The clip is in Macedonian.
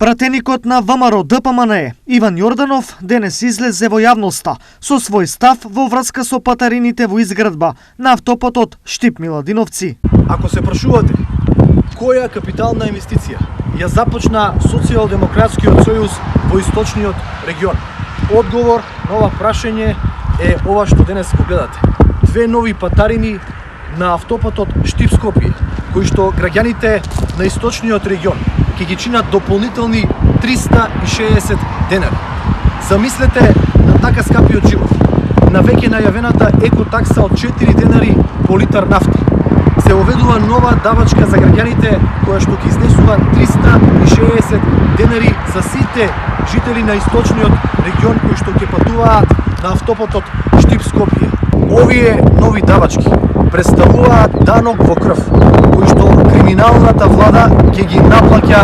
Пратеникот на ВМРО ДПМН Иван Јорданов денес излезе во јавноста со свој став во врска со патарините во изградба на автопатот Штип-Миладиновци. Ако се прашувате која капитална инвестиција ја започна Социјалдемократскиот сојуз во источниот регион, одговор на ова прашање е ова што денес го гледате. Две нови патарини на автопатот Штип-Скопје, кои што граѓаните на источниот регион ќе ги чинат дополнителни 360 денари. Замислете на така скапиот живот, на веќе најавената екотакса од 4 денари по литар нафта. Се оведува нова давачка за граѓаните која што ќе изнесува 360 денари за сите жители на источниот регион кои што ќе патуваат на автопатот Штип-Скопје. Овие нови давачки представуваат данок во крв, кој што криминалната влада ќе ги наплаќа